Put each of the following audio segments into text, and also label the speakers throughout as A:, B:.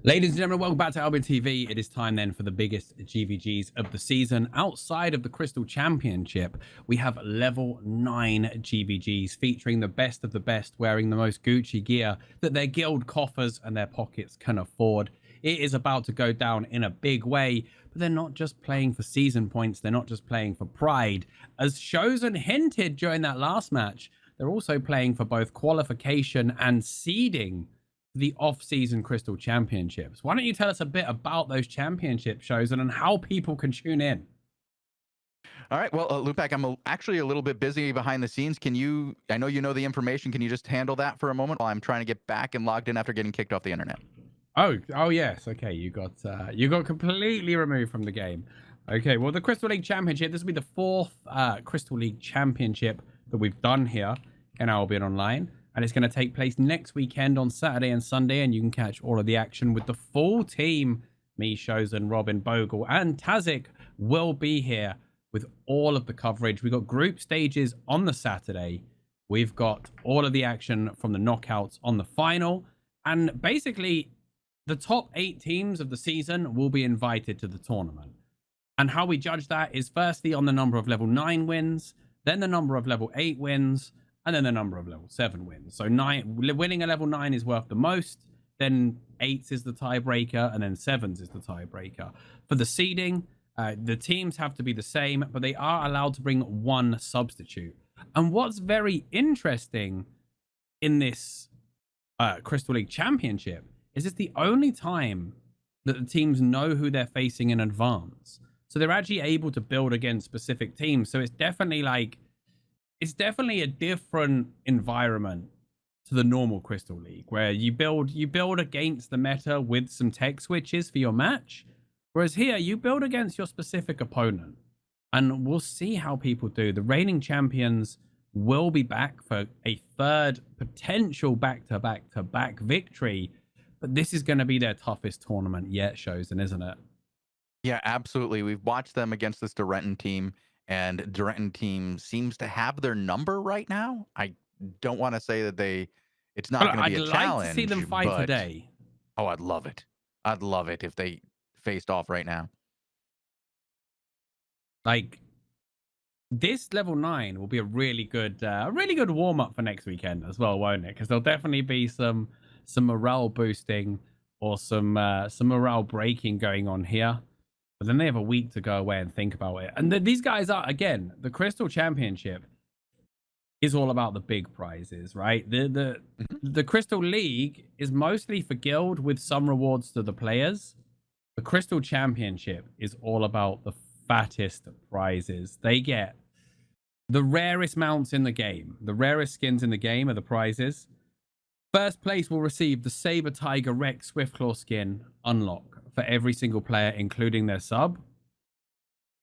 A: Ladies and gentlemen, welcome back to Albion TV. It is time then for the biggest GVGs of the season. Outside of the Crystal Championship, we have level 9 GVGs featuring the best of the best, wearing the most Gucci gear that their guild coffers and their pockets can afford. It is about to go down in a big way, but they're not just playing for season points. They're not just playing for pride. As Shozen hinted during that last match, they're also playing for both qualification and seeding the off-season Crystal Championships. Why don't you tell us a bit about those championship shows and how people can tune in?
B: All right. Well, Lewpac, I'm actually a little bit busy behind the scenes. Can you, I know you know the information. Can you just handle that for a moment while I'm trying to get back and logged in after getting kicked off the internet?
A: Oh yes. Okay, you got completely removed from the game. Okay, well, the Crystal League Championship, this will be the fourth Crystal League Championship that we've done here in Albion Online. And it's going to take place next weekend on Saturday and Sunday. And you can catch all of the action with the full team. Me, Shozen, Robin, Bogul, and Tazik will be here with all of the coverage. We've got group stages on the Saturday. We've got all of the action from the knockouts on the final. And basically, the top 8 teams of the season will be invited to the tournament. And how we judge that is firstly on the number of level 9 wins, then the number of level 8 wins, and then the number of level 7 wins. So winning a level 9 is worth the most, then 8s is the tiebreaker, and then 7s is the tiebreaker. For the seeding, the teams have to be the same, but they are allowed to bring one substitute. And what's very interesting in this Crystal League Championship is it's the only time that the teams know who they're facing in advance. So they're actually able to build against specific teams. So it's definitely a different environment to the normal Crystal League, where you build against the meta with some tech switches for your match. Whereas here, you build against your specific opponent. And we'll see how people do. The reigning champions will be back for a third potential back-to-back-to-back victory. But this is going to be their toughest tournament yet, Shozen, isn't it?
B: Yeah, absolutely. We've watched them against this Durenton team, and Durenton team seems to have their number right now. I don't want to say that it's not
A: Well,
B: going to be
A: I'd
B: a
A: like to see them
B: challenge,
A: fight
B: but
A: today.
B: oh, I'd love it. I'd love it if they faced off right now.
A: Like, this level 9 will be a really good warm up for next weekend as well, won't it? Because there'll definitely be some morale boosting or some morale breaking going on here. But then they have a week to go away and think about it. And these guys are, again, the Crystal Championship is all about the big prizes, right? The Crystal League is mostly for guild with some rewards to the players. The Crystal Championship is all about the fattest prizes. They get the rarest mounts in the game. The rarest skins in the game are the prizes. First place will receive the Saber Tiger Rex Swiftclaw skin unlock for every single player, including their sub,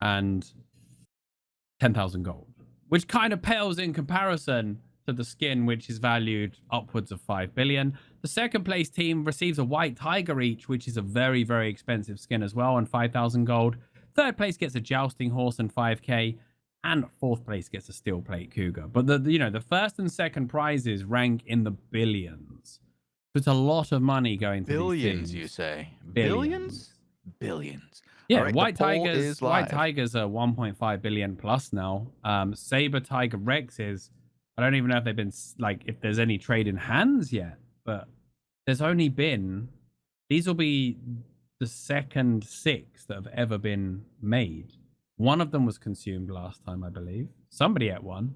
A: and 10,000 gold, which kind of pales in comparison to the skin, which is valued upwards of 5 billion. The second place team receives a White Tiger each, which is a very, very expensive skin as well, and 5,000 gold. Third place gets a Jousting Horse and 5k, and fourth place gets a Steel Plate Cougar. But the first and second prizes rank in the billions. So it's a lot of money going to
B: Billions,
A: these teams.
B: you say?
A: Billions.
B: Billions.
A: Yeah,
B: Right,
A: White Tigers are 1.5 billion plus now. Saber Tiger Rexes, I don't even know if they've been, like, if there's any trade in hands yet, but there's only been, these will be the second 6 that have ever been made. One of them was consumed last time, I believe. Somebody ate one.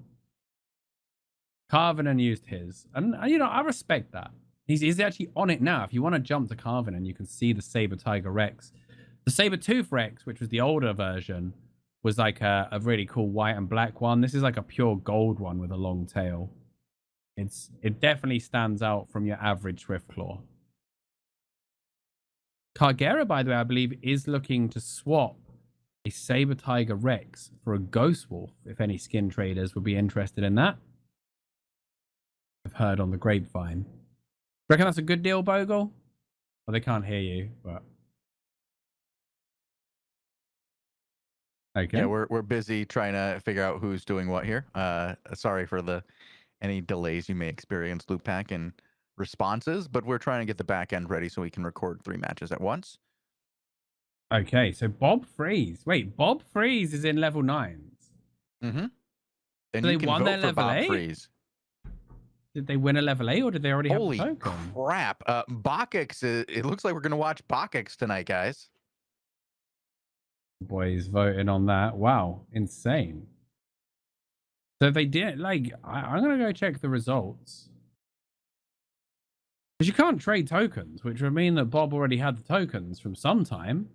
A: Carvin used his. And I respect that. He's actually on it now. If you want to jump to Carvin, and you can see the Saber Tiger Rex. The Saber-Tooth Rex, which was the older version, was like a really cool white and black one. This is like a pure gold one with a long tail. It definitely stands out from your average Swiftclaw. Cargera, by the way, I believe, is looking to swap a Saber Tiger Rex for a Ghost Wolf, if any skin traders would be interested in that. I've heard on the grapevine. Reckon that's a good deal, Bogul? Well, they can't hear you, but... Okay.
B: Yeah, we're busy trying to figure out who's doing what here. Sorry for any delays you may experience, Lewpac, in responses, but we're trying to get the back end ready so we can record 3 matches at once.
A: Okay, so Bob Freeze. Wait, Bob Freeze is in level 9s.
B: Mm-hmm. And
A: So
B: you
A: they
B: can
A: won
B: vote
A: their
B: for
A: level
B: Bob
A: 8?
B: Freeze.
A: Did they win a level 8 or did they already
B: Holy
A: have the token?
B: crap. Bokix, it looks like we're going to watch Bokix tonight, guys.
A: Boys voting on that. Wow, insane. So they did, like, I'm going to go check the results. Because you can't trade tokens, which would mean that Bob already had the tokens from some time.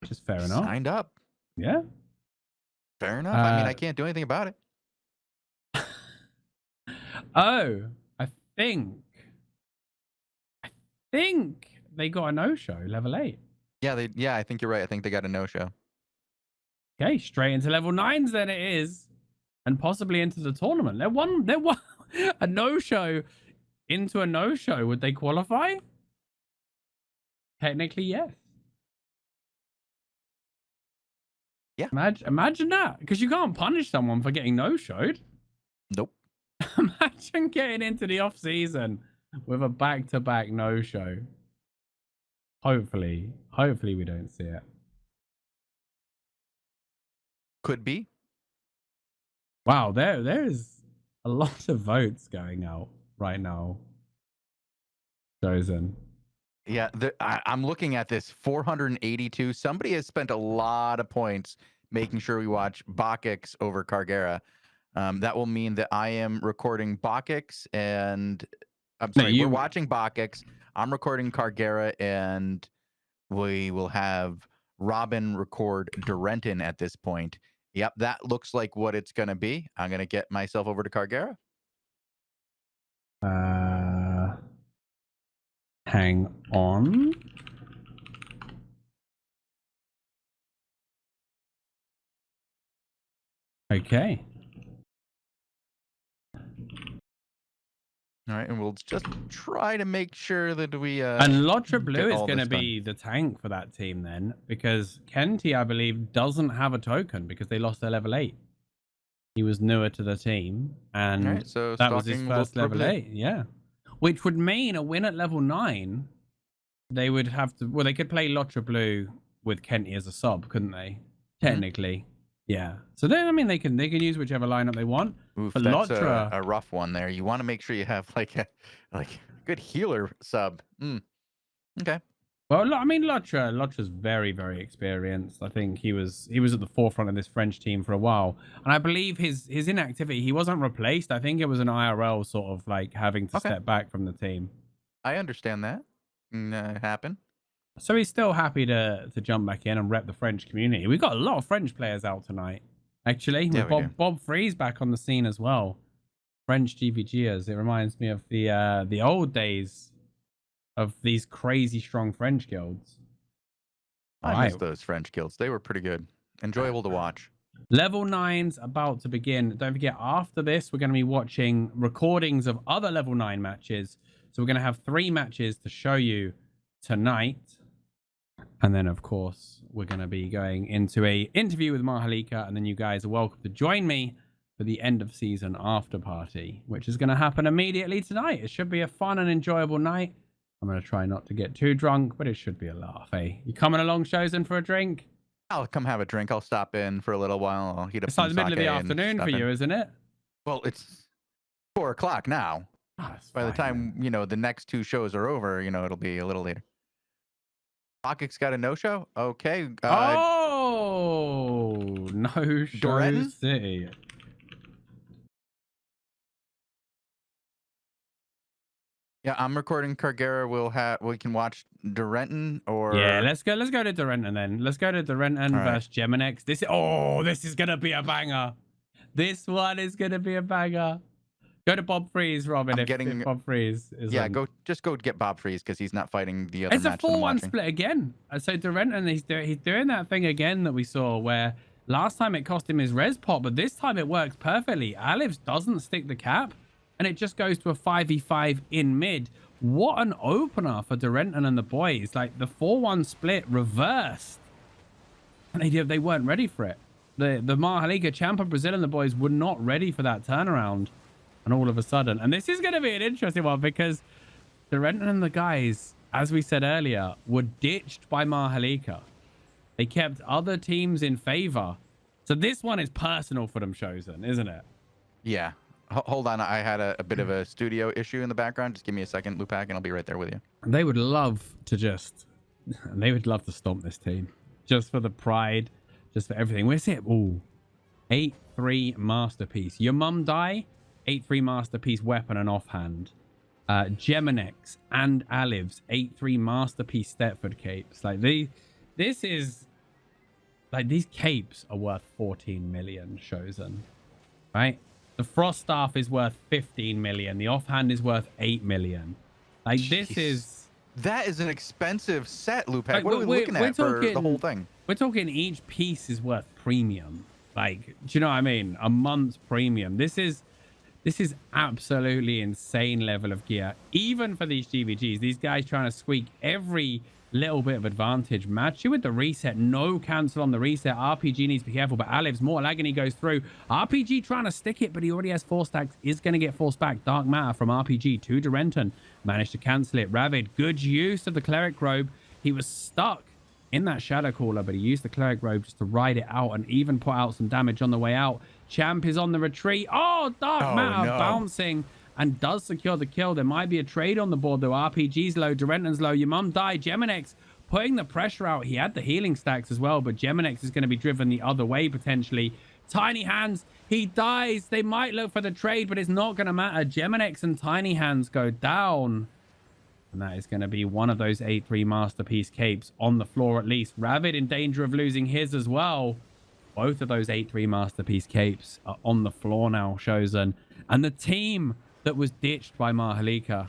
A: Which is fair enough.
B: Signed up.
A: Yeah.
B: Fair enough. I mean, I can't do anything about it.
A: Oh, I think they got a no-show, level 8.
B: Yeah, I think you're right. I think they got a no-show.
A: Okay, straight into level 9s then it is. And possibly into the tournament. They're one a no-show into a no-show. Would they qualify? Technically, yes.
B: Yeah.
A: Imagine that. Because you can't punish someone for getting no-showed.
B: Nope.
A: Imagine getting into the off-season with a back-to-back no-show. Hopefully we don't see it.
B: Could be.
A: Wow, there's a lot of votes going out right now. Shozen.
B: Yeah, I'm looking at this 482. Somebody has spent a lot of points making sure we watch Bokix over Cargera. That will mean that I am recording Bokix and I'm sorry, we're watching Bokix. I'm recording Cargera, and we will have Robin record Durentin at this point. Yep, that looks like what it's going to be. I'm going to get myself over to Cargera.
A: Hang on. Okay.
B: All right, and we'll just try to make sure that we
A: and Lotra Blue is going to be the tank for that team then, because Kenty, I believe, doesn't have a token because they lost their level 8. He was newer to the team, and
B: right, so
A: that was his first level 8. Yeah, which would mean a win at level 9. They would have to. Well, they could play Lotra Blue with Kenty as a sub, couldn't they? Technically. Yeah. So then, I mean, they can use whichever lineup they want.
B: Oof,
A: but
B: that's
A: Lotra,
B: a rough one there. You want to make sure you have like a good healer sub. Okay.
A: Well, I mean, Lotra's very, very experienced. I think he was at the forefront of this French team for a while, and I believe his inactivity, he wasn't replaced. I think it was an IRL sort of like having to step back from the team.
B: I understand that. Happen.
A: So he's still happy to jump back in and rep the French community. We've got a lot of French players out tonight, actually.
B: Yeah,
A: Bob Freeze back on the scene as well. French GVGers. It reminds me of the old days of these crazy strong French guilds.
B: I miss those French guilds. They were pretty good. Enjoyable to watch.
A: Level 9's about to begin. Don't forget, after this, we're going to be watching recordings of other level 9 matches. So we're going to have 3 matches to show you tonight. And then, of course, we're going to be going into a interview with Mahalika. And then you guys are welcome to join me for the end of season after party, which is going to happen immediately tonight. It should be a fun and enjoyable night. I'm going to try not to get too drunk, but it should be a laugh, eh? You coming along, Shozen, for a drink?
B: I'll come have a drink. I'll stop in for a little while. I'll heat up
A: It's like the middle of the afternoon for you, isn't it?
B: Well, it's 4 o'clock now. By the time, the next 2 shows are over, it'll be a little later. Bokix got a no-show? Okay.
A: No-show city.
B: Yeah, I'm recording Cargera. We can watch Durentin or
A: let's go to Durentin then. Let's go to Durentin versus Geminex. This is gonna be a banger. This one is gonna be a banger. Go to Bob Freeze, Robin. If Bob Freeze is
B: go get Bob Freeze because he's not fighting the other.
A: It's a 4-1 split again. So Durentin, he's doing that thing again that we saw where last time it cost him his res pot, but this time it works perfectly. Alivs doesn't stick the cap, and it just goes to a 5v5 in mid. What an opener for Durentin and the boys. Like, the 4-1 split reversed. And they weren't ready for it. The Mahalika, Champa, Brazil, and the boys were not ready for that turnaround. And all of a sudden, and this is going to be an interesting one because Durenton and the guys, as we said earlier, were ditched by Mahalika. They kept other teams in favor. So this one is personal for them, Shozen, isn't it?
B: Yeah. Hold on. I had a bit of a studio issue in the background. Just give me a second, Lewpac, and I'll be right there with you.
A: They would love to stomp this team. Just for the pride, just for everything. Where's it? Ooh. 8-3 masterpiece. Your mum die? 8-3 masterpiece weapon and offhand. Geminex and Aliv's 8-3 masterpiece Stepford capes. Like this is like these capes are worth 14 million, Shozen. Right? The Frost Staff is worth 15 million. The offhand is worth 8 million. Like
B: that is an expensive set, Lewpac.
A: Like,
B: what are we looking at for the whole thing?
A: We're talking each piece is worth premium. Like, do you know what I mean? A month's premium. This is absolutely insane level of gear. Even for these GVGs, these guys trying to squeak every little bit of advantage. Match you with the reset. No cancel on the reset. RPG needs to be careful, but Aliv's more agony goes through. RPG trying to stick it, but he already has 4 stacks. Is going to get forced back. Dark Matter from RPG to Durenton. Managed to cancel it. Ravid, good use of the Cleric Robe. He was stuck in that Shadow Caller, but he used the Cleric Robe just to ride it out and even put out some damage on the way out. Champ is on the retreat. Oh, Dark Matter bouncing and does secure the kill. There might be a trade on the board, though. RPG's low, Durenton's low. Your mum died. Geminex putting the pressure out. He had the healing stacks as well, but Geminex is going to be driven the other way, potentially. Tiny Hands, he dies. They might look for the trade, but it's not going to matter. Geminex and Tiny Hands go down. And that is going to be one of those 8-3 masterpiece capes on the floor at least. Ravid in danger of losing his as well. Both of those 8-3 masterpiece capes are on the floor now, Shozen. And the team that was ditched by Mahalika,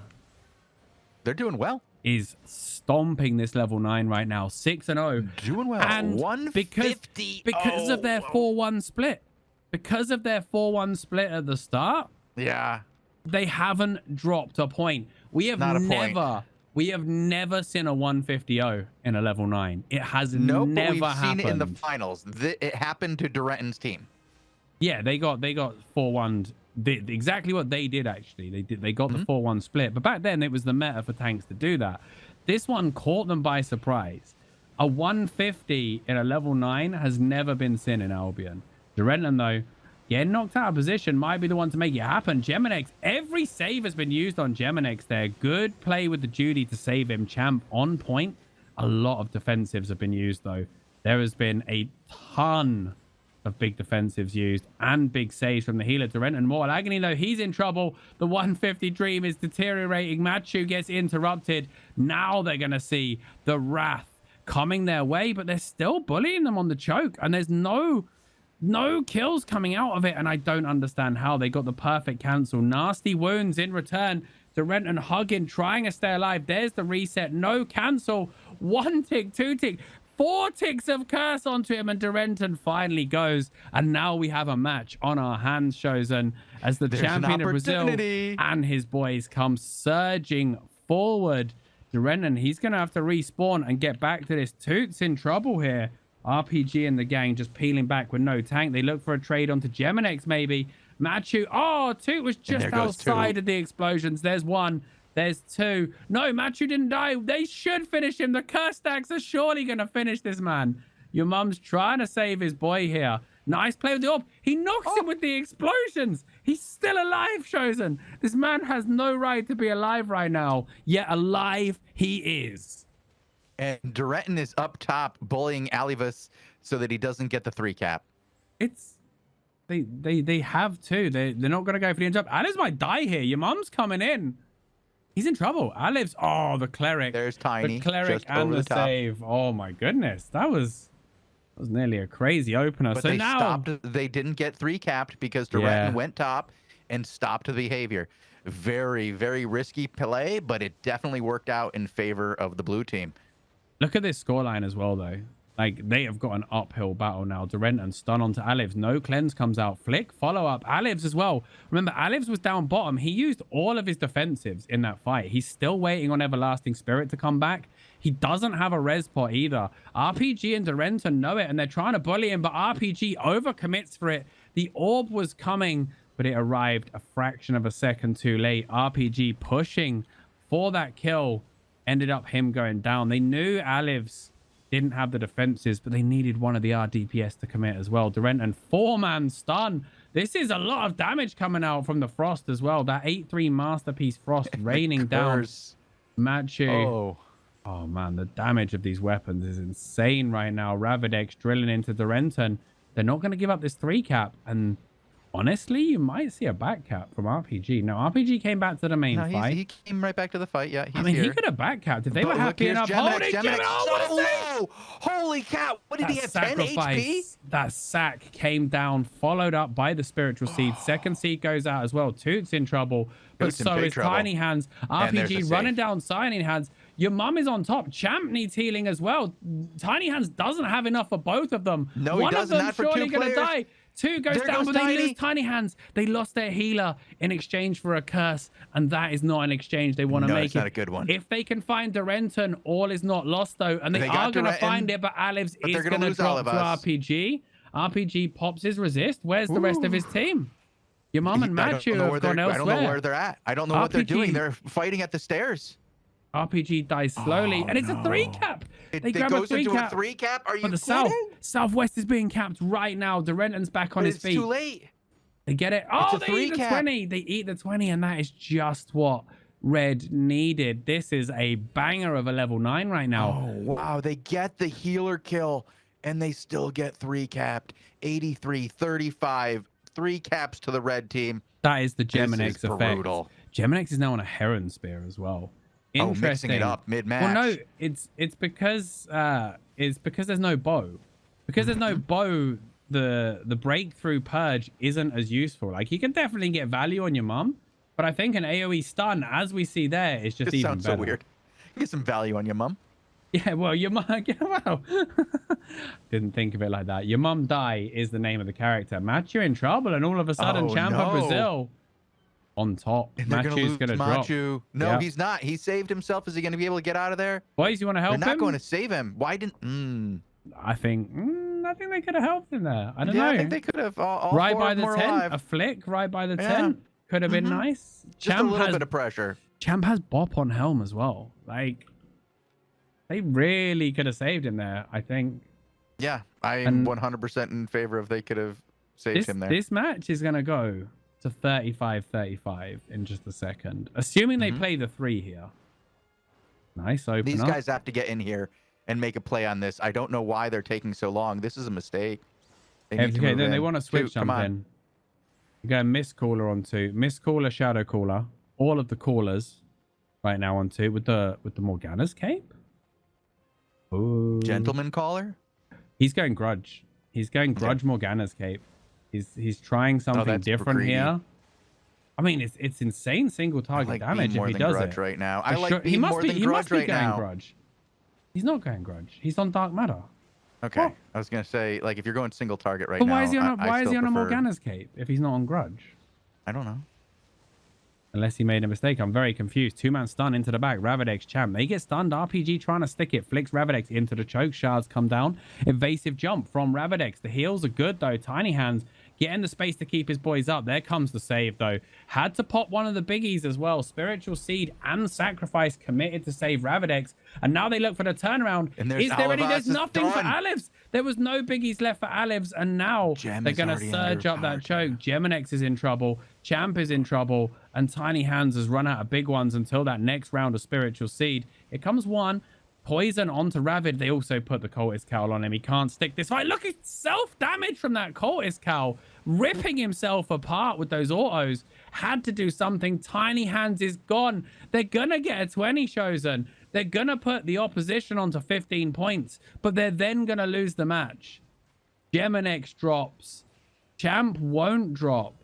B: they're doing well,
A: is stomping this level 9 right now. 6-0.
B: Doing well.
A: And
B: 150.
A: because of their 4-1 split. Because of their 4-1 split at the start.
B: Yeah.
A: They haven't dropped a point. We have never seen a 150-0 in a level 9. It has never
B: but we've
A: happened.
B: seen it in the finals. It happened to Durenton's team.
A: Yeah, they got 4-1. Exactly what they did, actually. They got the 4-1 split. But back then, it was the meta for tanks to do that. This one caught them by surprise. A 150 in a level 9 has never been seen in Albion. Durenton, though, getting knocked out of position might be the one to make it happen. Geminex, every save has been used on Geminex there. Good play with the Judy to save him. Champ on point. A lot of defensives have been used, though. There has been a ton of big defensives used and big saves from the healer. Durenton more agony, though. He's in trouble. The 150 dream is deteriorating. Machu gets interrupted. Now they're going to see the wrath coming their way, but they're still bullying them on the choke, and there's no kills coming out of it, and I don't understand how. They got the perfect cancel. Nasty wounds in return. Durenton hugging, trying to stay alive. There's the reset. No cancel. 1 tick, 2 tick, 4 ticks of curse onto him, and Durenton finally goes. And now we have a match on our hands, Shozen, as the champion of Brazil and his boys come surging forward. Durenton, he's going to have to respawn and get back to this. Toot's in trouble here. RPG and the gang just peeling back with no tank. They look for a trade onto Geminex, maybe. Machu. Oh, Toot was just outside of the explosions. There's 1. There's 2. No, Machu didn't die. They should finish him. The curse stacks are surely going to finish this man. Your mum's trying to save his boy here. Nice play with the orb. He knocks him with the explosions. He's still alive, Shozen. This man has no right to be alive right now. Yet alive he is.
B: And Durenton is up top bullying Alivus so that he doesn't get the 3 cap.
A: It's they have to. They're not going to go for the end job. Aliv's might die here. Your mum's coming in. He's in trouble. Aliv's the cleric.
B: There's Tiny.
A: The cleric and the save. Oh my goodness. That was nearly a crazy opener.
B: But
A: so
B: they
A: now
B: stopped. They didn't get 3 capped because Durenton went top and stopped the behavior. Very, very risky play, but it definitely worked out in favor of the blue team.
A: Look at this scoreline as well, though. Like, they have got an uphill battle now. Durenton stun onto Alivs. No cleanse comes out. Flick, follow up. Alivs as well. Remember, Alivs was down bottom. He used all of his defensives in that fight. He's still waiting on Everlasting Spirit to come back. He doesn't have a res pot either. RPG and Durenton know it, and they're trying to bully him, but RPG overcommits for it. The orb was coming, but it arrived a fraction of a second too late. RPG pushing for that kill ended up him going down. They knew Alivs didn't have the defenses, but they needed one of the RDPS to commit as well. Durenton, 4-man stun. This is a lot of damage coming out from the Frost as well. That 8-3 Masterpiece Frost raining down. Machu. Oh, man, the damage of these weapons is insane right now. Ravadex drilling into Durenton. They're not going to give up this 3-cap, and honestly, you might see a back cap from RPG. Now, RPG came back to the main fight.
B: He came right back to the fight. Yeah,
A: I mean, he could have back capped if they were happy enough.
B: Holy cow! What did he have? 10 HP?
A: That sack came down, followed up by the spiritual seed. Second seed goes out as well. Toot's in trouble, but so is Tiny Hands. RPG running down Tiny Hands. Your mum is on top. Champ needs healing as well. Tiny Hands doesn't have enough for both of them.
B: No,
A: one
B: he
A: of them
B: not for
A: surely
B: two
A: gonna
B: players.
A: die. Two goes down, but they lose Tiny Hands. They lost their healer in exchange for a curse, and that is not an exchange they want to make.
B: It's not a good one.
A: If they can find Durenton, all is not lost though, and they are going to find it. But Alivs is going to drop to RPG. RPG pops his resist. Where's the rest of his team? Your mum and Machu have gone elsewhere.
B: I don't know where they're at. I don't know what they're doing. They're fighting at the stairs.
A: RPG dies slowly, and it's a 3-cap. They grab a 3-cap.
B: 3-cap? Are you
A: kidding? Southwest is being capped right now. Durenton's back on his feet.
B: It's too late.
A: They get it. Oh, they eat the 20. They eat the 20, and that is just what Red needed. This is a banger of a level 9 right now.
B: Oh, wow. They get the healer kill, and they still get 3-capped. 83, 35, 3 caps to the red team.
A: That is the Geminex effect.
B: Brutal.
A: Geminex is now on a Heron Spear as well. Interesting.
B: Mixing it up mid-match.
A: Well, no, it's because there's no bow. Because there's no bow, the breakthrough purge isn't as useful. Like, you can definitely get value on your mum, but I think an AoE stun, as we see there, is just even better.
B: Sounds so weird. You get some value on your mum.
A: Yeah, well, your mum. Well, didn't think of it like that. Your mum die is the name of the character. Match, you're in trouble, and all of a sudden, Champa Brazil on top. Machu's gonna drop.
B: No, he's not. He saved himself. Is he going to be able to get out of there?
A: Boys, you want to help him?
B: They're not going to save him. Why didn't?
A: I think they could have helped him there. I don't know.
B: I think they could have. All
A: right by the tent,
B: alive.
A: a flick right by the tent could have been nice.
B: Just a little bit of pressure.
A: Champ has bop on helm as well. Like, they really could have saved him there, I think.
B: Yeah, I am 100% in favor of they could have saved him there.
A: This match is going to go to 35-35 in just a second, assuming they play the 3 here. Nice open
B: These guys have to get in here and make a play on this. I don't know why they're taking so long. This is a mistake.
A: Then they want to switch something. You go Mist Caller on 2. Mist Caller, Shadow Caller. All of the callers right now on 2 with the Morgana's cape. Ooh.
B: Gentleman Caller?
A: He's going Grudge. He's going Grudge Morgana's cape. He's trying something different here. I mean, it's insane single target damage if he does it
B: right now.
A: He must be going Grudge. He's not going Grudge. He's on Dark Matter.
B: Okay. Oh. I was gonna say, like, if you're going single target right now,
A: why is he on a Morgana's cape if he's not on Grudge?
B: I don't know.
A: Unless he made a mistake. I'm very confused. 2-man stun into the back. Ravadex Champ. They get stunned. RPG trying to stick it. Flicks Ravadex into the choke. Shards come down. Evasive jump from Ravadex. The heals are good, though. Tiny Hands getting the space to keep his boys up. There comes the save, though. Had to pop one of the biggies as well. Spiritual Seed and Sacrifice committed to save Ravadex. And now they look for the turnaround.
B: And
A: there's nothing for Alivs. There was no biggies left for Alivs. And now they're going to surge up that choke. Geminex is in trouble. Champ is in trouble. And Tiny Hands has run out of big ones until that next round of Spiritual Seed. It comes one. Poison onto Ravid. They also put the Cultist Cowl on him. He can't stick this fight. Look at self-damage from that Cultist Cowl. Ripping himself apart with those autos. Had to do something. Tiny Hands is gone. They're going to get a 20, Shozen. They're going to put the opposition onto 15 points. But they're then going to lose the match. Geminex drops. Champ won't drop.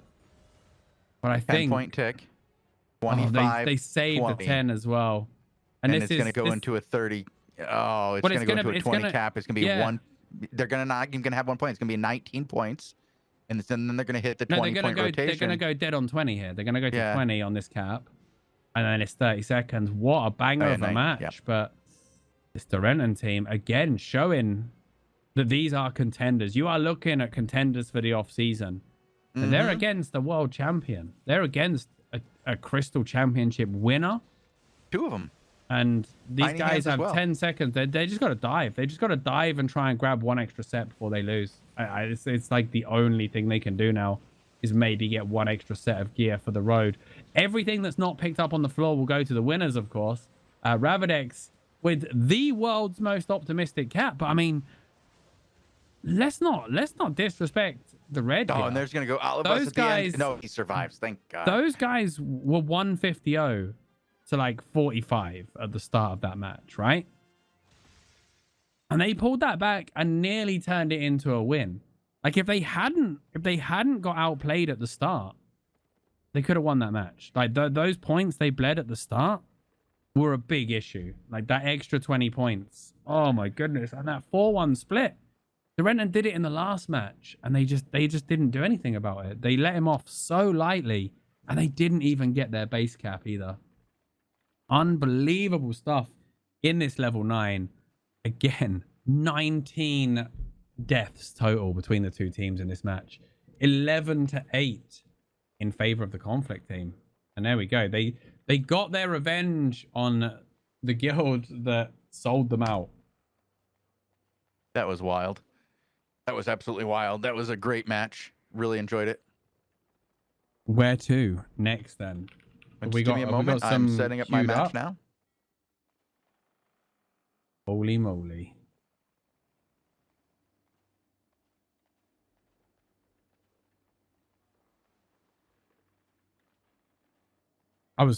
A: But I think
B: 10-point tick. 25.
A: They saved
B: 20.
A: the 10 as well.
B: And it's going to go into a 30. Oh, it's going to go into a 20 cap. It's going to be one. They're going to not even have 1 point. It's going to be 19 points. And then they're going to hit the 20-point rotation.
A: They're going to go dead on 20 here. They're going to go to 20 on this cap. And then it's 30 seconds. What a banger of a match. Yep. But this Durenton team, again, showing that these are contenders. You are looking at contenders for the off-season. And they're against the world champion. They're against a Crystal Championship winner.
B: 2 of them.
A: And these
B: Tiny
A: guys
B: hands as
A: have
B: well.
A: 10 seconds. They just got to dive. They just got to dive and try and grab one extra set before they lose. It's like the only thing they can do now is maybe get one extra set of gear for the road. Everything that's not picked up on the floor will go to the winners, of course. Ravidex with the world's most optimistic cap. But I mean, let's not disrespect the red.
B: Oh, and there's gonna go Olivas
A: Those
B: at the
A: guys.
B: end. No, he survives. Thank God.
A: Those guys were 150-0 to like 45 at the start of that match, right? And they pulled that back and nearly turned it into a win. Like if they hadn't got outplayed at the start, they could have won that match. Like those points they bled at the start were a big issue. Like that extra 20 points. Oh my goodness. And that 4-1 split. Durenton did it in the last match and they just didn't do anything about it. They let him off so lightly and they didn't even get their base cap either. Unbelievable stuff in this level 9. Again, 19 deaths total between the two teams in this match. 11-8 in favor of the conflict team. And there we go. They got their revenge on the guild that sold them out.
B: That was wild. That was absolutely wild. That was a great match. Really enjoyed it.
A: Where to next then?
B: Just give me a moment. I'm setting up my match now.
A: Holy moly. Part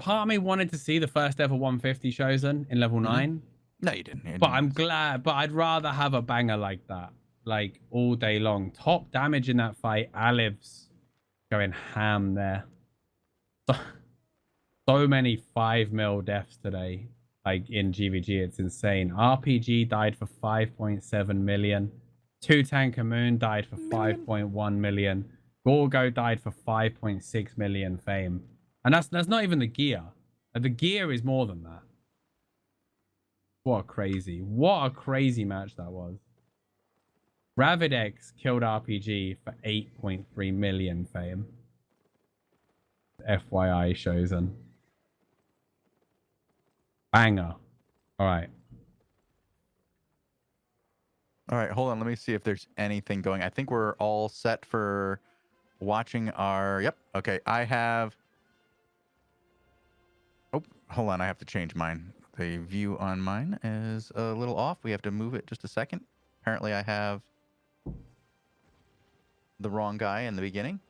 A: of me wanted to see the first ever 150 Shozen in level 9.
B: No, you didn't.
A: But I'm glad. But I'd rather have a banger like that, like all day long. Top damage in that fight. Aliv's going ham there. So many 5 mil deaths today, like in GVG. It's insane. RPG died for 5.7 million. 2 Tanker Moon died for 5.1 million. Gorgo died for 5.6 million fame. And that's not even the gear. The gear is more than that. What a crazy match that was. Ravidex killed RPG for 8.3 million fame. FYI, Shozen. Banger. All right.
B: All right, hold on. Let me see if there's anything going. I think we're all set for watching our... Yep. Okay, I have... Oh, hold on. I have to change mine. The view on mine is a little off. We have to move it just a second. Apparently, I have the wrong guy in the beginning.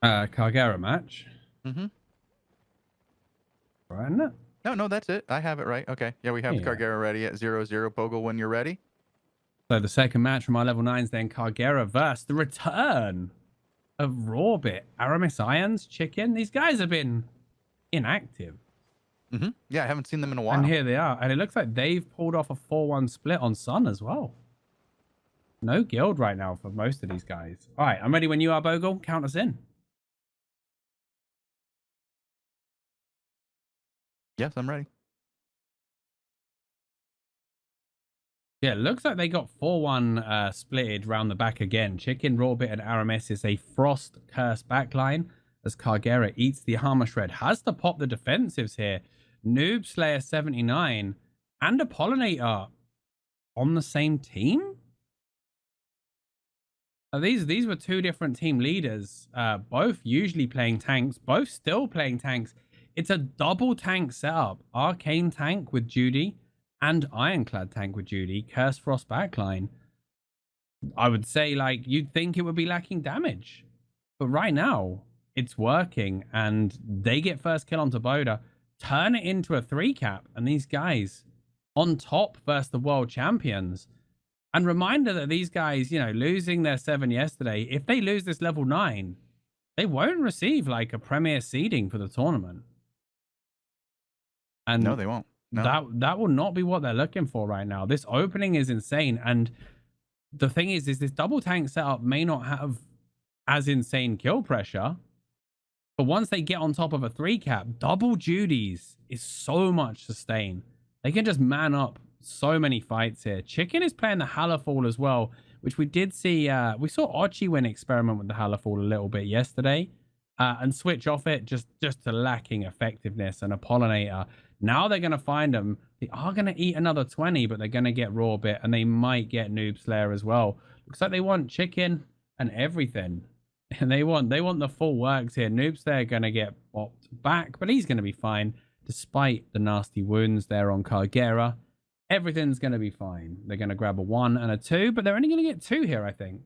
A: Cargera match.
B: Mm-hmm.
A: Right, isn't it?
B: No, that's it. I have it right. Okay. Yeah, we have Cargera ready at 0-0. Bogul, when you're ready.
A: So the second match from our level 9s then, Cargera versus the return of Rawbit, Aramis Irons, Chicken. These guys have been inactive.
B: Mm-hmm. Yeah, I haven't seen them in a while.
A: And here they are. And it looks like they've pulled off a 4-1 split on Sun as well. No guild right now for most of these guys. All right, I'm ready when you are, Bogul. Count us in.
B: Yes, I'm ready.
A: Yeah, it looks like they got 4-1 splitted round the back again. Chicken, Rawbit, and Aramis is a Frost Curse backline as Cargera eats the armor shred. Has to pop the defensives here. Noob Slayer 79 and a Pollinator on the same team? These were two different team leaders, both usually playing tanks, both still playing tanks. It's a double tank setup. Arcane tank with Judy and Ironclad tank with Judy. Curse Frost backline. I would say, like, you'd think it would be lacking damage. But right now, it's working. And they get first kill onto Boda. Turn it into a 3-cap. And these guys on top versus the world champions. And reminder that these guys, you know, losing their 7 yesterday, if they lose this level 9, they won't receive, like, a premier seeding for the tournament. And
B: no, they won't. No.
A: That will not be what they're looking for right now. This opening is insane. And the thing is this double tank setup may not have as insane kill pressure. But once they get on top of a 3-cap, double Judies is so much sustain. They can just man up so many fights here. Chicken is playing the Hallerfall as well, which we did see. We saw Ochi win experiment with the Hallerfall a little bit yesterday. and switch off it just to lacking effectiveness and a pollinator. Now they're going to find them. They are going to eat another 20, but they're going to get raw bit, and they might get Noob Slayer as well. Looks like they want chicken and everything. And they want the full works here. Noob Slayer going to get bopped back, but he's going to be fine despite the nasty wounds there on Cargera. Everything's going to be fine. They're going to grab a 1 and a 2, but they're only going to get 2 here, I think.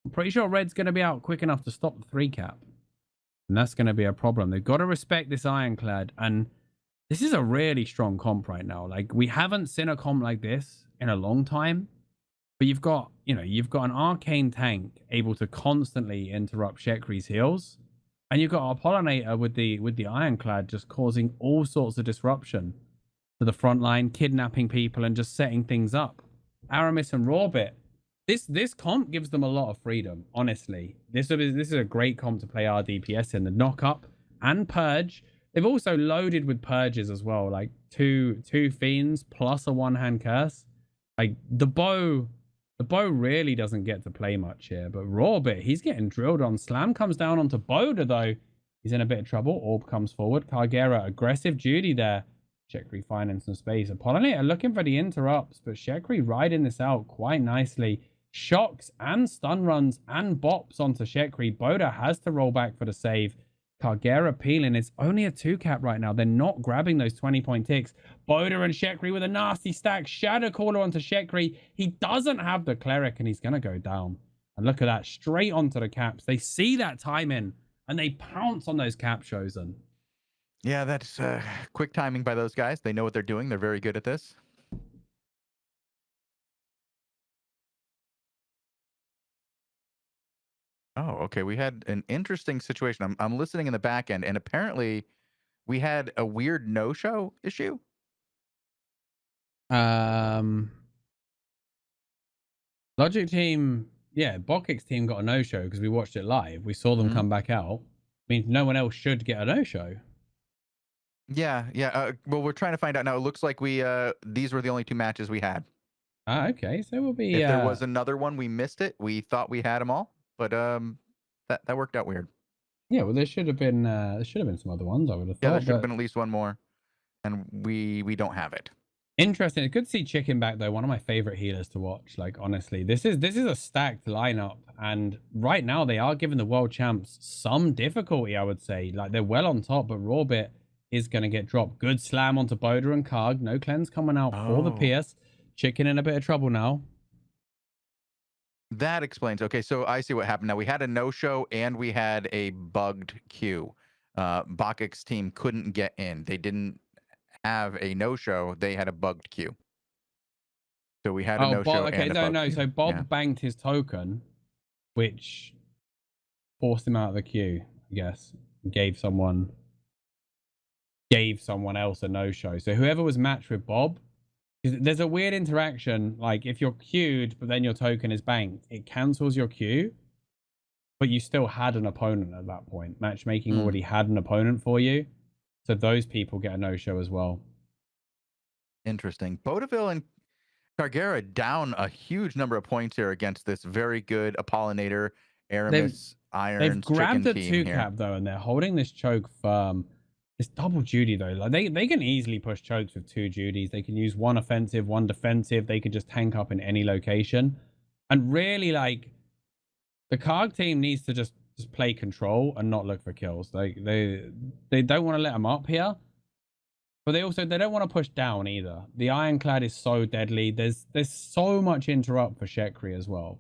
A: I'm pretty sure Red's going to be out quick enough to stop the 3 cap. And that's going to be a problem. They've got to respect this Ironclad. And this is a really strong comp right now. Like, we haven't seen a comp like this in a long time. But you've got an arcane tank able to constantly interrupt Shekri's heals. And you've got a pollinator with the Ironclad just causing all sorts of disruption to the front line, kidnapping people and just setting things up. Aramis and Rawbit. This comp gives them a lot of freedom, honestly. This is a great comp to play RDPS in. The knock up and purge. They've also loaded with purges as well, like two fiends plus a one-hand curse. Like the bow really doesn't get to play much here, but Rawbit, he's getting drilled on. Slam comes down onto Boda though. He's in a bit of trouble. Orb comes forward. Cargera, aggressive Judy there. Shekri finding some space. Apollinator looking for the interrupts, but Shekri riding this out quite nicely. Shocks and stun runs and bops onto Shekri. Boda has to roll back for the save. Cargera peeling. It's only a 2 cap right now. They're not grabbing those 20-point ticks. Boda and Shekri with a nasty stack. Shadow Caller onto Shekri. He doesn't have the cleric and he's going to go down. And look at that. Straight onto the caps. They see that timing and they pounce on those cap Shozen.
B: Yeah, that's quick timing by those guys. They know what they're doing. They're very good at this. Oh, okay. We had an interesting situation. I'm listening in the back end, and apparently we had a weird no-show issue.
A: Logic team, yeah, Bokik's team got a no-show because we watched it live. We saw them come back out. I mean, no one else should get a no-show.
B: Yeah. Well, we're trying to find out now. It looks like these were the only 2 matches we had.
A: Okay. So we'll be.
B: If there was another one, we missed it. We thought we had them all, but that worked out weird.
A: Yeah. Well, there should have been some other ones. I would have thought.
B: Yeah, there should have been at least one more, and we don't have it.
A: Interesting. It's good to see Chicken back though. One of my favorite healers to watch. Like honestly, this is a stacked lineup, and right now they are giving the world champs some difficulty. I would say, like they're well on top, but Rawbit is going to get dropped. Good slam onto Boda and Karg. No cleanse coming out for the Pierce. Chicken in a bit of trouble now.
B: That explains. Okay, so I see what happened. Now, we had a no-show and we had a bugged queue. Bakic's team couldn't get in. They didn't have a no-show. They had a bugged queue. So we had a no-show
A: okay,
B: and a bugged queue.
A: So Bob banked his token, which forced him out of the queue, I guess. Gave someone else a no-show. So whoever was matched with Bob, there's a weird interaction. Like if you're queued, but then your token is banked, it cancels your queue, but you still had an opponent at that point. Matchmaking already had an opponent for you. So those people get a no-show as well.
B: Interesting. Bodaville and Cargera down a huge number of points here against this very good Apollinator, Aramis, Irons,
A: They've grabbed a
B: team
A: 2-cap though, and they're holding this choke firm. It's double Judy though. Like they can easily push chokes with 2 Judies. They can use 1 offensive, 1 defensive. They can just tank up in any location. And really, like the Karg team needs to just play control and not look for kills. Like they don't want to let them up here, but they don't want to push down either. The Ironclad is so deadly. There's so much interrupt for Shekri as well.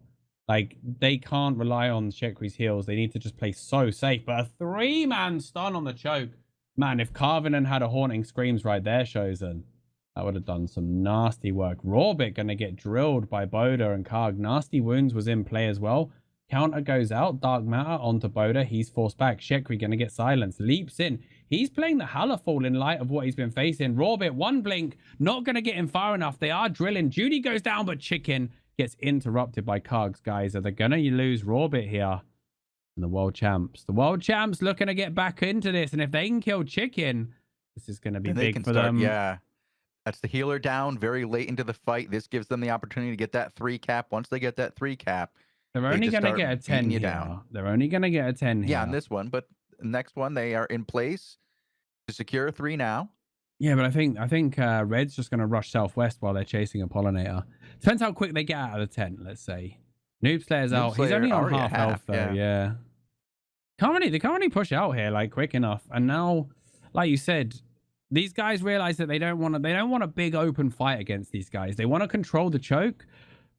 A: Like they can't rely on Shekri's heals. They need to just play so safe. But a 3-man stun on the choke. Man, if Carvinen had a Haunting Screams right there, Shozen, that would have done some nasty work. Rawbit going to get drilled by Boda and Karg. Nasty Wounds was in play as well. Counter goes out. Dark Matter onto Boda. He's forced back. Shekri going to get silenced. Leaps in. He's playing the Hallerfall in light of what he's been facing. Rawbit, 1 blink. Not going to get him far enough. They are drilling. Judy goes down, but Chicken gets interrupted by Karg's guys. Are they going to lose Rawbit here? And the world champs looking to get back into this, and if they can kill Chicken, this is going to be big for them.
B: Yeah, that's the healer down very late into the fight. This gives them the opportunity to get that 3 cap. Once they get that 3 cap,
A: they're only going to get a 10 here. They're only going to get a 10 here.
B: Yeah, on this one, but next one. They are in place to secure 3 now.
A: Yeah, but I think Red's just going to rush southwest while they're chasing a pollinator. Depends how quick they get out of the tent, let's say. Noob Slayer's out. He's only on half health, though. Yeah. They can't really push out here like quick enough. And now, like you said, these guys realize that they don't want a big open fight against these guys. They want to control the choke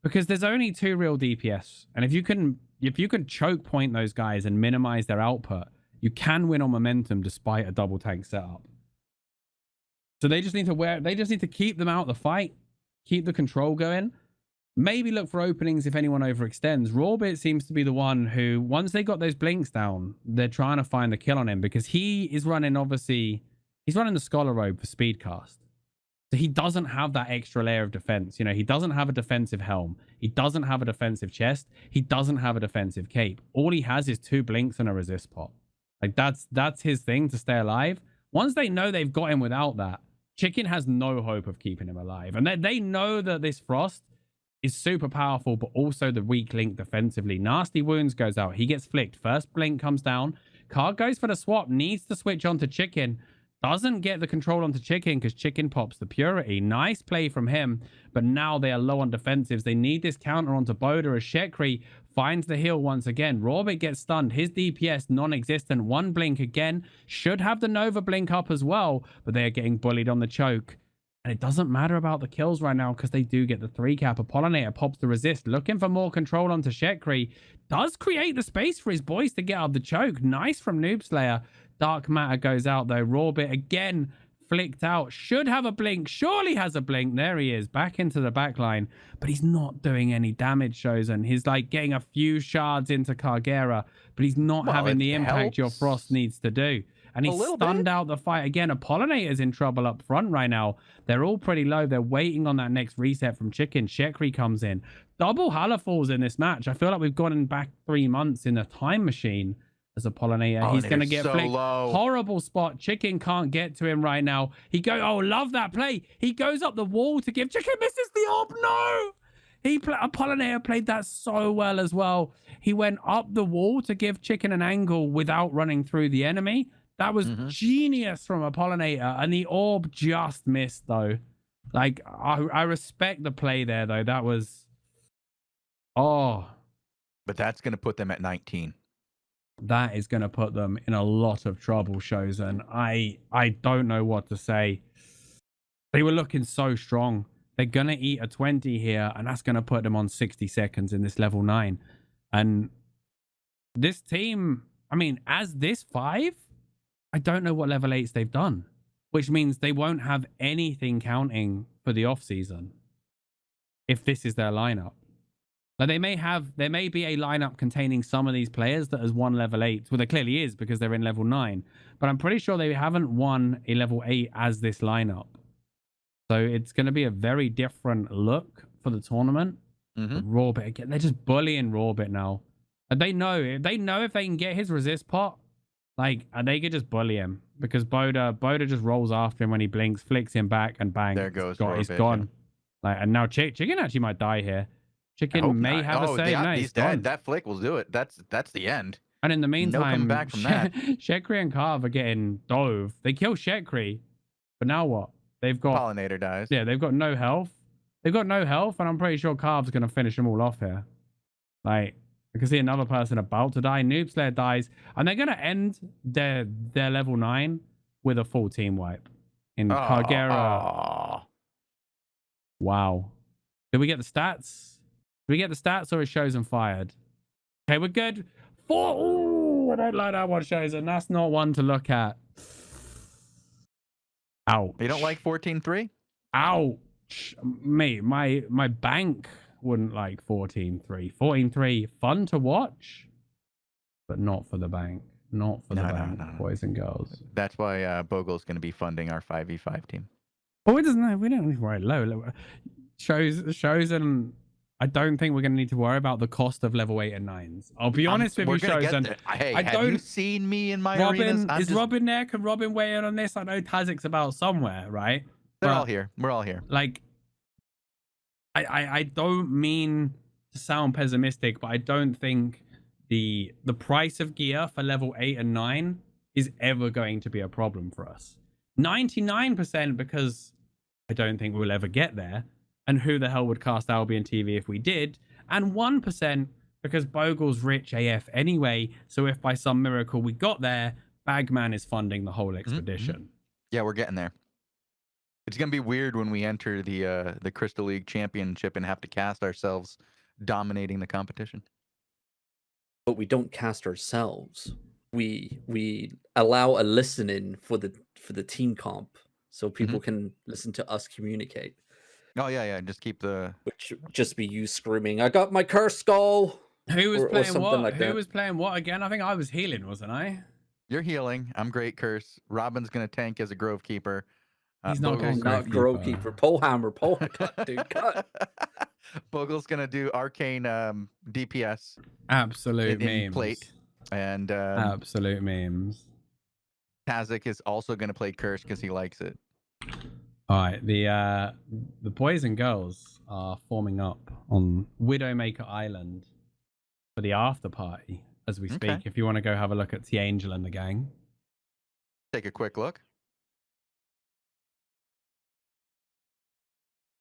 A: because there's only 2 real DPS. And if you can choke point those guys and minimize their output, you can win on momentum despite a double tank setup. So they just need to keep them out of the fight, keep the control going. Maybe look for openings if anyone overextends. Rawbit seems to be the one who, once they got those blinks down, they're trying to find the kill on him because he is running, obviously, he's running the Scholar Robe for speedcast. So he doesn't have that extra layer of defense. You know, he doesn't have a defensive helm. He doesn't have a defensive chest. He doesn't have a defensive cape. All he has is 2 blinks and a resist pot. Like, that's his thing to stay alive. Once they know they've got him without that, Chicken has no hope of keeping him alive. And they know that this Frost is super powerful, but also the weak link defensively. Nasty Wounds goes out. He gets flicked. First blink comes down. Card goes for the swap. Needs to switch onto Chicken. Doesn't get the control onto Chicken because Chicken pops the Purity. Nice play from him. But now they are low on defensives. They need this counter onto Boda as Shekri finds the heal once again. Rawbit gets stunned. His DPS non-existent. 1 blink again. Should have the Nova blink up as well. But they are getting bullied on the choke. And it doesn't matter about the kills right now because they do get the 3 cap. Pollinator pops the resist. Looking for more control onto Shekri. Does create the space for his boys to get out of the choke. Nice from Noob Slayer. Dark Matter goes out though. Rawbit again flicked out. Should have a blink. Surely has a blink. There he is. Back into the back line. But he's not doing any damage, Shozen. He's like getting a few shards into Cargera. But he's not having the impact your Frost needs to do. And he's stunned out the fight again. Pollinator's in trouble up front right now. They're all pretty low. They're waiting on that next reset from Chicken. Shekri comes in. Double Halifalls in this match. I feel like we've gone back 3 months in a time machine as a Pollinator. He's going to get flicked. Horrible spot. Chicken can't get to him right now. Love that play. He goes up the wall to give. Chicken misses the orb. No! Pollinator played that so well as well. He went up the wall to give Chicken an angle without running through the enemy. That was genius from a Pollinator, and the orb just missed, though. Like, I respect the play there, though. That was... Oh.
B: But that's going to put them at 19.
A: That is going to put them in a lot of trouble, Shozen. I don't know what to say. They were looking so strong. They're going to eat a 20 here, and that's going to put them on 60 seconds in this level 9. And this team, I mean, as this 5... I don't know what level 8s they've done, which means they won't have anything counting for the off season if this is their lineup. Like there may be a lineup containing some of these players that has won level 8. Well, there clearly is because they're in level 9, but I'm pretty sure they haven't won a level 8 as this lineup. So it's going to be a very different look for the tournament. Rawbit again, they're just bullying Rawbit now. And they know if they can get his resist pot, like, they could just bully him because Boda just rolls after him when he blinks, flicks him back, and bang.
B: There goes
A: he's gone. Like, and now Chicken actually might die here. Chicken may have a save. No,
B: he's dead. That flick will do it. That's the end.
A: And in the meantime,
B: no coming back from that.
A: Shekri and Carv are getting dove. They kill Shekri, but now what? They've got
B: Pollinator dies.
A: Yeah, they've got no health. They've got no health, and I'm pretty sure Carv's gonna finish them all off here. Like, I can see another person about to die. Noob Slayer dies. And they're going to end their level 9 with a full team wipe. In Cargera. Wow. Did we get the stats? Did we get the stats or is Shozen fired? Okay, we're good. I don't like that one, Shozen. That's not one to look at. Ouch.
B: You don't like 14-3?
A: Ouch. Mate, my bank wouldn't like 14-3. 14-3, fun to watch, but not for the bank. Not for the bank, boys and girls.
B: That's why Bogul's going to be funding our 5v5 team.
A: But we don't need to worry. Low. Shozen, I don't think we're going to need to worry about the cost of level 8 and 9s. I'll be honest with you, Shozen.
B: Hey, have you seen me in my arenas?
A: Is Robin there? Can Robin weigh in on this? I know Tazik's about somewhere, right?
B: They're all here. We're all here.
A: Like, I don't mean to sound pessimistic, but I don't think the price of gear for level 8 and 9 is ever going to be a problem for us. 99% because I don't think we'll ever get there. And who the hell would cast Albion TV if we did? And 1% because Bogul's rich AF anyway. So if by some miracle we got there, Bagman is funding the whole expedition.
B: Yeah, we're getting there. It's gonna be weird when we enter the Crystal League Championship and have to cast ourselves dominating the competition.
C: But we don't cast ourselves. We allow a listening for the team comp, so people can listen to us communicate.
B: Oh yeah. Just keep the.
C: Which would just be you screaming, "I got my curse skull."
A: Who was playing what?
C: Like
A: Who was playing what again? I think I was healing, wasn't I?
B: You're healing. I'm great curse. Robin's gonna tank as a Grove Keeper.
A: He's not going
C: Grove Keeper. Pole hammer. Cut, dude, cut.
B: Bogul's gonna do arcane DPS.
A: Absolute
B: in
A: memes.
B: Plate. And
A: absolute memes.
B: Tazik is also gonna play curse because he likes it.
A: All right, the boys and girls are forming up on Widowmaker Island for the after party as we speak.
B: Okay.
A: If you want to go have a look at T Angel and the gang,
B: Take a quick look.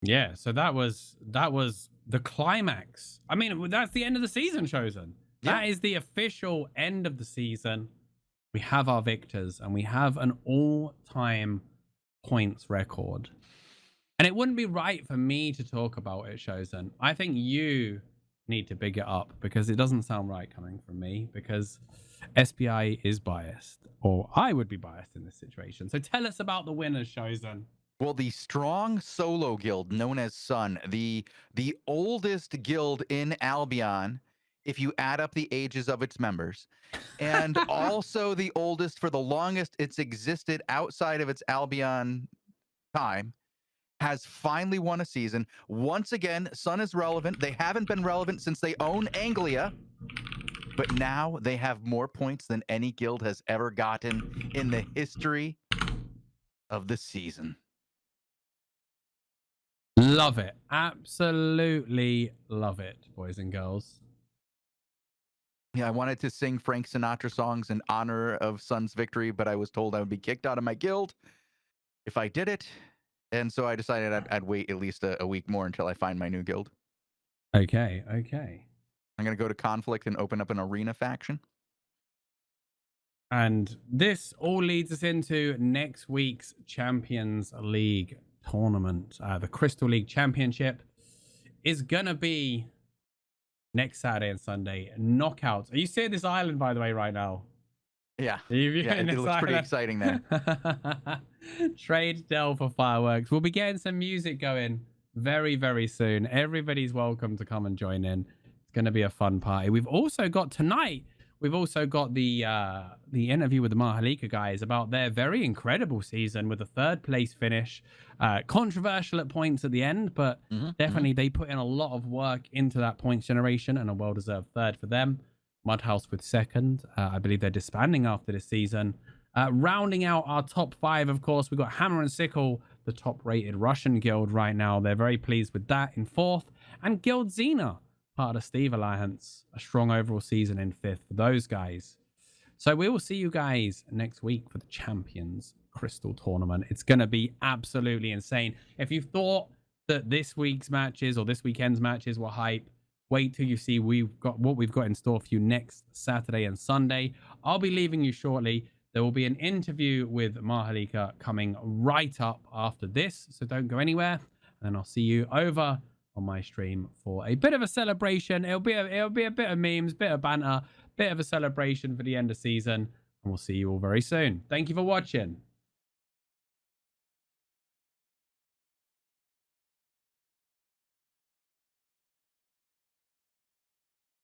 A: yeah. So that was the climax. I mean, that's the end of the season, Shozen.
B: Yeah.
A: That is the official end of the season. We have our victors, and we have an all-time points record. And it wouldn't be right for me to talk about it, Shozen. I think you need to big it up because it doesn't sound right coming from me, because SPI is biased, or I would be biased in this situation. So tell us about the winners, Shozen.
B: Well, the strong solo guild known as Sun, the oldest guild in Albion, if you add up the ages of its members, and also the oldest for the longest it's existed outside of its Albion time, has finally won a season. Once again, Sun is relevant. They haven't been relevant since they own Anglia, but now they have more points than any guild has ever gotten in the history of the season.
A: Love it. Absolutely love it, boys and girls.
B: Yeah, I wanted to sing Frank Sinatra songs in honor of Sun's victory, but I was told I would be kicked out of my guild if I did it. And so I decided I'd wait at least a week more until I find my new guild.
A: Okay.
B: I'm going to go to Conflict and open up an arena faction.
A: And this all leads us into next week's Champions League tournament. The Crystal League Championship is going to be next Saturday and Sunday. Knockouts. Are you seeing this island, by the way, right now?
B: Yeah.
A: It
B: looks pretty exciting there.
A: Trade Dell for fireworks. We'll be getting some music going very, very soon. Everybody's welcome to come and join in. It's going to be a fun party. We've also got tonight, the interview with the Mahalika guys about their very incredible season with a 3rd place finish. Controversial at points at the end, but definitely they put in a lot of work into that points generation, and a well-deserved 3rd for them. Mudhouse with 2nd. I believe they're disbanding after this season. Rounding out our top 5, of course, we've got Hammer and Sickle, the top-rated Russian guild right now. They're very pleased with that in 4th. And Guild Xena, part of the Steve Alliance, a strong overall season in 5th for those guys. So we will see you guys next week for the Champions Crystal Tournament. It's going to be absolutely insane. If you thought that this week's matches or this weekend's matches were hype, wait till you see what we've got in store for you next Saturday and Sunday. I'll be leaving you shortly. There will be an interview with Mahalika coming right up after this, so don't go anywhere. And then I'll see you over on my stream for a bit of a celebration. It'll be a bit of memes, bit of banter, bit of a celebration for the end of season, and we'll see you all very soon. Thank you for watching.